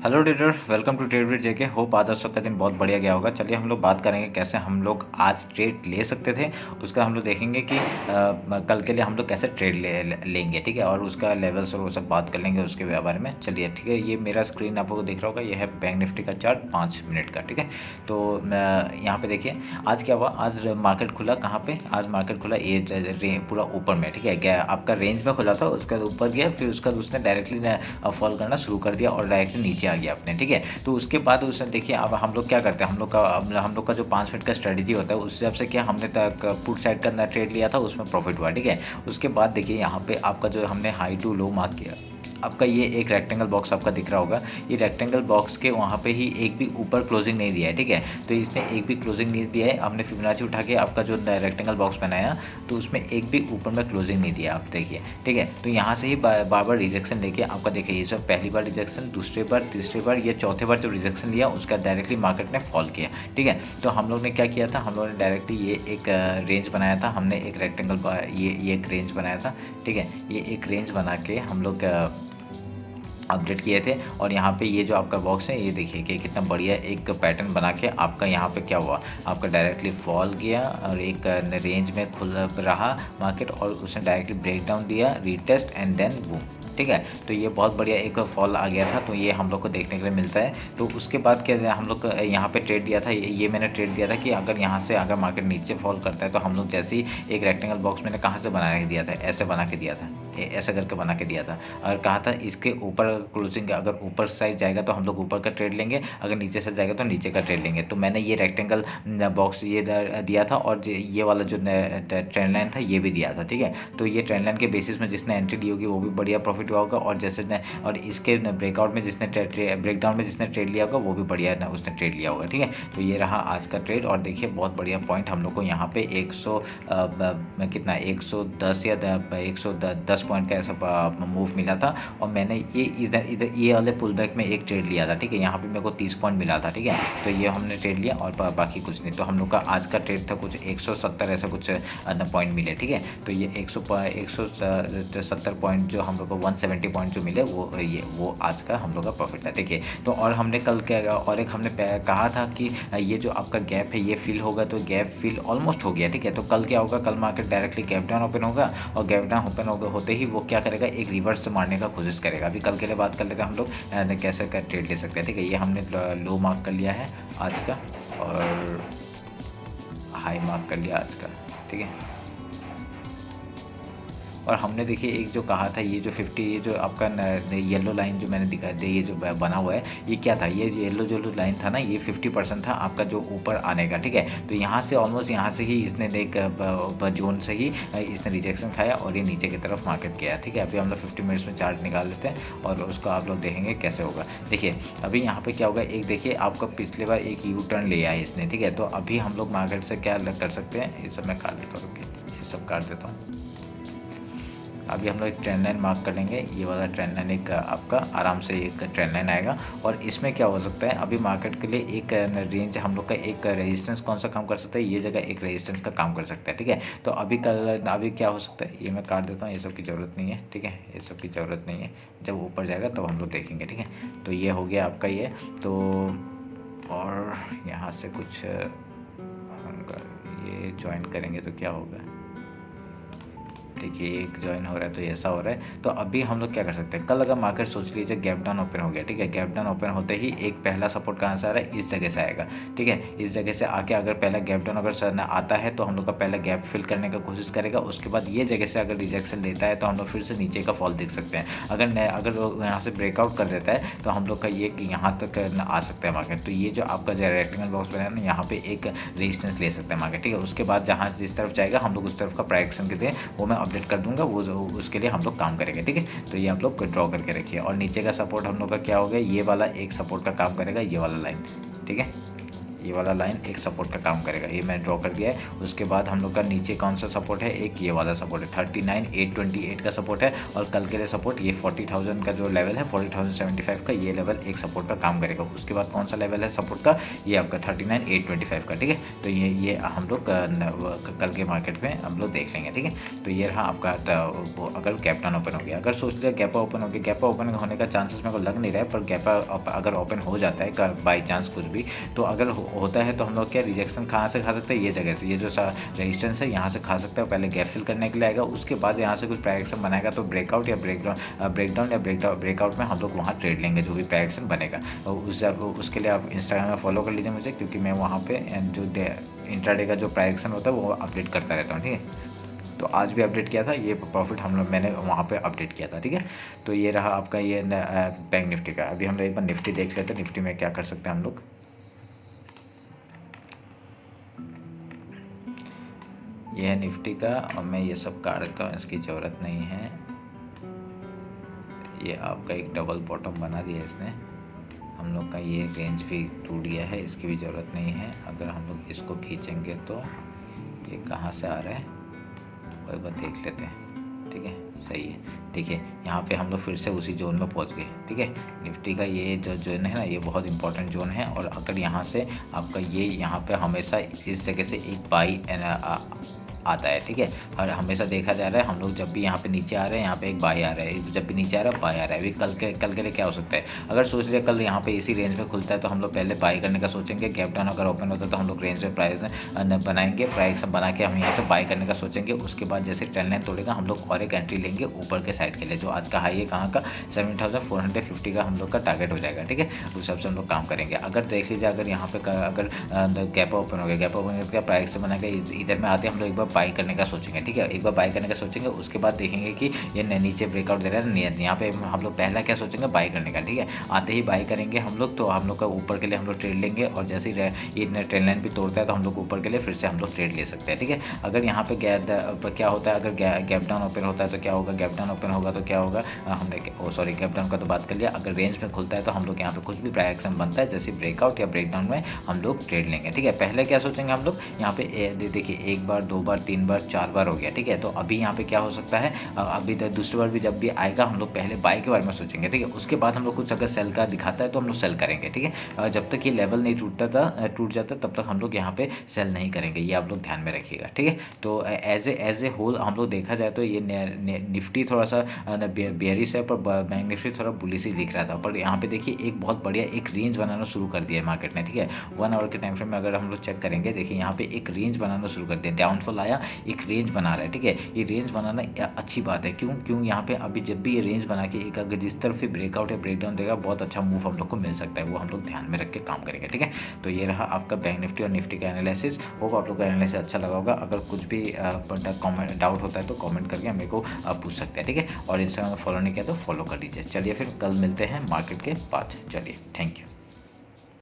Hello trader, welcome to trade with JK. Hope आज आप सबका दिन बहुत बढ़िया गया होगा। चलिए हम लोग बात करेंगे कैसे हम लोग आज ट्रेड ले सकते थे। उसका हम लोग देखेंगे कि कल के लिए हम लोग कैसे ट्रेड लेंगे, ठीक है। और उसका लेवल्स और वो सब बात कर लेंगे उसके बारे में। चलिए ठीक है, ये मेरा स्क्रीन आपको दिख रहा होगा, ये है बैंक निफ्टी का चार्ट 5 मिनट का, ठीक है। तो यहाँ पे देखिए आज क्या हुआ। आज मार्केट खुला कहाँ पे, आज मार्केट खुला ये पूरा ऊपर में, ठीक है। गया आपका रेंज में खुला था, उसके ऊपर गया, फिर उसका उसने डायरेक्टली फॉल करना शुरू कर दिया और डायरेक्टली नीचे आ गया अपने, ठीक है। तो उसके बाद उसने देखिए, अब हम लोग क्या करते हैं, हम लोग का जो 5 मिनट का स्ट्रेटजी होता है उस हिसाब से क्या हमने पुट साइड का ट्रेड लिया था, उसमें प्रॉफिट हुआ, ठीक है। उसके बाद देखिए यहाँ पे आपका जो हमने हाई टू लो मार्क किया, आपका ये एक रेक्टेंगल बॉक्स आपका दिख रहा होगा। ये रेक्टेंगल बॉक्स के वहाँ पे ही एक भी ऊपर क्लोजिंग नहीं दिया है, ठीक है। तो इसने एक भी क्लोजिंग नहीं दिया है। हमने फिबोनाची उठा के आपका जो रेक्टेंगल बॉक्स बनाया तो उसमें एक भी ऊपर में क्लोजिंग नहीं दिया, आप देखिए, ठीक है। तो यहाँ से ही बार बार रिजेक्शन लेके आपका देखिए, ये सब पहली बार रिजेक्शन, दूसरी बार, तीसरी बार, ये चौथे बार जो रिजेक्शन लिया उसका डायरेक्टली मार्केट ने फॉल किया, ठीक है। तो हम लोग ने क्या किया था, हम लोग ने डायरेक्टली ये एक रेंज बनाया था, हमने एक रेक्टेंगल ये एक रेंज बनाया था, ठीक है। ये एक रेंज बना के हम लोग अपडेट किए थे। और यहाँ पे ये जो आपका बॉक्स है, ये देखिए कि कितना बढ़िया एक पैटर्न बना के आपका यहाँ पे क्या हुआ, आपका डायरेक्टली फॉल गया और एक रेंज में खुल रहा मार्केट और उसने डायरेक्टली ब्रेक डाउन दिया, रीटेस्ट एंड देन बूम, ठीक है। तो ये बहुत बढ़िया एक फॉल आ गया था, तो ये हम लोग को देखने के लिए मिलता है। तो उसके बाद क्या हम लोग यहाँ पे ट्रेड दिया था, ये मैंने ट्रेड दिया था कि अगर यहाँ से अगर मार्केट नीचे फॉल करता है तो हम लोग जैसे ही एक रेक्टेंगल बॉक्स मैंने कहाँ से बना के दिया था, ऐसे बना के दिया था, ऐसा करके बना के दिया था। और कहा था इसके ऊपर क्लोजिंग, अगर ऊपर साइड जाएगा तो हम लोग ऊपर का ट्रेड लेंगे, अगर नीचे से जाएगा तो नीचे का ट्रेड लेंगे। तो मैंने ये रेक्टेंगल बॉक्स ये दिया था और ये वाला जो ट्रेंड लाइन था ये भी दिया था, ठीक है। तो ये ट्रेंड लाइन के बेसिस में जिसने एंट्री ली होगी वो भी बढ़िया प्रॉफिट हुआ होगा, और जैसे और इसके ब्रेकआउट में जिसने ब्रेकडाउन में जिसने ट्रेड लिया होगा वो भी बढ़िया उसने ट्रेड लिया होगा, ठीक है। तो ये रहा आज का ट्रेड। और देखिए बहुत बढ़िया पॉइंट हम लोग को यहाँ पे 100 कितना 110 या 110 पॉइंट का ऐसा मूव मिला था। और मैंने ये इधर इधर ये वाले पुल बैक में एक ट्रेड लिया था, ठीक है। यहाँ पे मेरे को 30 पॉइंट मिला था, ठीक है। तो ये हमने ट्रेड लिया और बाकी कुछ नहीं। तो हम लोग का आज का ट्रेड था कुछ 170 ऐसा कुछ पॉइंट मिले, ठीक है। तो ये 170 पॉइंट जो हम लोग को 170 पॉइंट जो मिले वो आज का हम लोग का प्रॉफिट था, देखिए। तो और हमने कल क्या, और एक हमने कहा था कि ये जो आपका गैप है ये फिल होगा, तो गैप फिल ऑलमोस्ट हो गया, ठीक है। तो कल क्या होगा, कल market directly gap down open होगा और गैप डाउन ओपन होते ही वो क्या करेगा, एक रिवर्स मारने का कोशिश करेगा। अभी कल के लिए बात कर लेते हैं हम लोग कैसे का ट्रेड ले सकते हैं, ठीक है। ये हमने लो मार्क कर लिया है आज का और हाई मार्क कर लिया आज का, ठीक है। और हमने देखिए एक जो कहा था, ये जो 50, ये जो आपका येलो लाइन जो मैंने दिखा दी, ये जो बना हुआ है ये क्या था, ये येलो जो लाइन था ना, ये 50% था आपका जो ऊपर आने का, ठीक है। तो यहाँ से ऑलमोस्ट यहाँ से ही इसने एक जोन से ही इसने रिजेक्शन खाया और ये नीचे की तरफ मार्केट गया, ठीक है। अभी हम लोग 50 मिनट्स में चार्ट निकाल लेते हैं और उसको आप लोग देखेंगे कैसे होगा। देखिए अभी यहाँ पे क्या होगा, एक देखिए आपका पिछले बार एक यू टर्न ले आया इसने, ठीक है। तो अभी हम लोग मार्केट से क्या कर सकते हैं, ये सब मैं काट देता हूँ, ये सब काट देता हूँ। अभी हम लोग एक ट्रेंड लाइन मार्क कर लेंगे, ये वाला ट्रेंड लाइन एक आपका आराम से एक ट्रेंड लाइन आएगा। और इसमें क्या हो सकता है, अभी मार्केट के लिए एक रेंज हम लोग का एक रेजिस्टेंस कौन सा काम कर सकता है, ये जगह एक रेजिस्टेंस का काम कर सकता है, ठीक है। तो अभी क्या हो सकता है, ये मैं काट देता हूँ, ये सब की ज़रूरत नहीं है, ठीक है। ये सब की ज़रूरत नहीं है, जब ऊपर जाएगा तब हम लोग देखेंगे, ठीक है। तो ये हो गया आपका ये। तो और यहाँ से कुछ ये ज्वाइन करेंगे तो क्या होगा, देखिए एक ज्वाइन हो रहा है तो ऐसा हो रहा है। तो अभी हम लोग क्या कर सकते हैं, कल अगर मार्केट सोच लीजिए गैप डाउन ओपन हो गया, ठीक है। गैप डाउन ओपन होते ही एक पहला सपोर्ट कहाँ से आ रहा है, इस जगह से आएगा, ठीक है। इस जगह से आके अगर पहला गैप डाउन अगर सर आता है तो हम लोग का पहला गैप फिल करने का कोशिश करेगा। उसके बाद ये जगह से अगर रिजेक्शन लेता है तो हम लोग फिर से नीचे का फॉल देख सकते हैं। अगर वो यहाँ से ब्रेकआउट कर देता है तो हम लोग का ये यहाँ तक आ सकता है मार्केट। तो ये जो आपका जो रेक्टेंगल बॉक्स बना है ना, यहाँ पे एक रेजिस्टेंस ले सकते हैं मार्केट, ठीक है। उसके बाद जहाँ जिस तरफ जाएगा हम लोग उस तरफ का प्राइस के थे वो मैं अपडेट कर दूंगा, वो उसके लिए हम लोग काम करेंगे, ठीक है। तो ये आप लोग ड्रॉ करके रखिए। और नीचे का सपोर्ट हम लोग का क्या हो गया, ये वाला एक सपोर्ट का काम करेगा, ये वाला लाइन, ठीक है। ये वाला लाइन एक सपोर्ट का काम करेगा, ये मैंने ड्रॉ कर दिया है। उसके बाद हम लोग का नीचे कौन सा सपोर्ट है, एक ये वाला सपोर्ट है 39,828 का सपोर्ट है, और कल के लिए सपोर्ट ये 40,000 का जो लेवल है 40,075 का, ये लेवल एक सपोर्ट का काम करेगा। उसके बाद कौन सा लेवल है सपोर्ट का, ये आपका 39,825 का, ठीक है। तो ये हम लोग कल के मार्केट में हम लोग देख लेंगे, ठीक है। तो ये रहा आपका अगर गैप डाउन ओपन हो गया, अगर सोच लिया गैप ओपन हो गया, गैप ओपन होने का चांसेस मेरे को लग नहीं रहा है, पर गैप अगर ओपन हो जाता है बाई चांस कुछ भी, तो अगर होता है तो हम लोग क्या रिजेक्शन कहाँ से खा सकते हैं, ये जगह से, ये जो रेजिस्टेंस है यहाँ से खा सकते हैं। पहले गैप फिल करने के लिए आएगा, उसके बाद यहाँ से कुछ प्राइस बनाएगा, तो ब्रेकआउट या ब्रेकआउट में हम लोग वहाँ ट्रेड लेंगे जो भी प्राइस बनेगा। उसके लिए आप इंस्टाग्राम में फॉलो कर लीजिए मुझे, क्योंकि मैं वहाँ पे जो इंट्राडे का जो प्राइस होता है वो अपडेट करता रहता हूँ, ठीक है। तो आज भी अपडेट किया था, ये प्रॉफिट मैंने वहाँ पे अपडेट किया था, ठीक है। तो ये रहा आपका ये बैंक निफ्टी का। अभी हम लोग एक बार निफ्टी देख लेते हैं, निफ्टी में क्या कर सकते हैं हम लोग। ये है निफ्टी का, और मैं ये सब काट देता हूँ, इसकी ज़रूरत नहीं है। ये आपका एक डबल बॉटम बना दिया इसने, हम लोग का ये रेंज भी टूट गया है, इसकी भी ज़रूरत नहीं है। अगर हम लोग इसको खींचेंगे तो ये कहाँ से आ रहा है वो एक बार देख लेते हैं, ठीक है। सही है, देखिए यहाँ पे हम लोग फिर से उसी जोन में पहुँच गए, ठीक है। निफ्टी का ये जो जोन है ना, ये बहुत इंपॉर्टेंट जोन है, और अगर यहाँ से आपका ये यहाँ पे हमेशा इस जगह से एक बाई आता है, ठीक है। और हमेशा देखा जा रहा है, हम लोग जब भी यहाँ पे नीचे आ रहे हैं यहाँ पे एक बाई आ रहा है, जब भी नीचे आ रहा है बाई आ रहा है। अभी कल के लिए क्या हो सकता है, अगर सोच लिया कल यहाँ पे इसी रेंज में खुलता है तो हम लोग पहले बाई करने का सोचेंगे। गैप डाउन अगर ओपन होता है तो हम लोग रेंज में प्राइस बनाएंगे, प्राइस बना के हम यहाँ से बाई करने का सोचेंगे। उसके बाद जैसे ट्रेंड लाइन तोड़ेगा हम लोग और एक एंट्री लेंगे ऊपर के साइड के लिए, जो आज का हाई है कहाँ का 7,450 का हम लोग का टारगेट हो जाएगा, ठीक है। उस हिसाब से हम लोग काम करेंगे। अगर देख लीजिए अगर यहाँ पे अगर गैप ओपन हो गया, गैप ओपन होकर प्राइस से बना के इधर में आते हम लोग एक बार बाई करने का सोचेंगे, ठीक है। एक बार बाई करने का सोचेंगे, उसके बाद देखेंगे कि ये नीचे ब्रेकआउट दे रहा है, यहाँ पे हम लोग पहला क्या सोचेंगे, बाई करने का, ठीक है। आते ही बाई करेंगे हम लोग, तो हम लोग का ऊपर के लिए हम लोग ट्रेड लेंगे, और जैसे ही ये ट्रेंड लाइन भी तोड़ता है तो हम लोग ऊपर के लिए फिर से हम लोग ट्रेड ले सकते हैं, ठीक है। अगर यहाँ पे क्या होता है, अगर गैप डाउन ओपन होता है तो क्या होगा, गैप डाउन ओपन होगा तो क्या होगा, हमने गैप डाउन का तो बात कर लिया। अगर रेंज में खुलता है तो हम लोग यहाँ पे कुछ भी प्राइस एक्शन बनता है, जैसे ब्रेकआउट या ब्रेकडाउन में हम लोग ट्रेड लेंगे, ठीक है। पहले क्या सोचेंगे हम लोग, यहाँ पे देखिए एक बार, दो बार, तीन बार, चार बार हो गया, ठीक है। तो अभी यहाँ पे क्या हो सकता है, अभी दूसरी बार भी जब भी आएगा हम लोग पहले बाई के बारे में सोचेंगे, ठीक है। उसके बाद हम लोग कुछ अगर सेल का दिखाता है तो हम लोग सेल करेंगे, ठीक है। जब तक ये लेवल नहीं टूट जाता तब तक हम लोग यहाँ पे सेल नहीं करेंगे, ये आप लोग ध्यान में रखिएगा, ठीक है। तो एज ए होल हम लोग देखा जाए तो ये निफ्टी थोड़ा सा बेयरिश है, पर बैंक निफ्टी थोड़ा बुलिश ही दिख रहा था। पर यहाँ पे देखिए एक बहुत बढ़िया एक रेंज बनाना शुरू कर दिया है मार्केट ने, ठीक है। 1 आवर के टाइम फ्रेम में अगर हम लोग चेक करेंगे, देखिए यहाँ पे एक रेंज बनाना शुरू कर दिया, डाउनफॉल आया, एक रेंज बना रहा है, ठीक है। ये रेंज बनाना अच्छी बात है, क्यों यहाँ पे अभी जब भी ये रेंज बना के एक अगर जिस तरफ भी ब्रेकआउट या ब्रेकडाउन देगा बहुत अच्छा मूव हम लोग को मिल सकता है, वो हम लोग ध्यान में रख के काम करेंगे, ठीक है। तो ये रहा आपका बैंक निफ्टी और निफ्टी का एनालिसिस। होप आप लोग का एनालिसिस अच्छा लगा होगा। अगर कुछ भी डाउट होता है तो कमेंट करके मेरे को पूछ सकते हैं, ठीक है। और इंस्टाग्राम में फॉलो नहीं किया तो फॉलो कर लीजिए। चलिए फिर कल मिलते हैं मार्केट के बाद। चलिए, थैंक यू।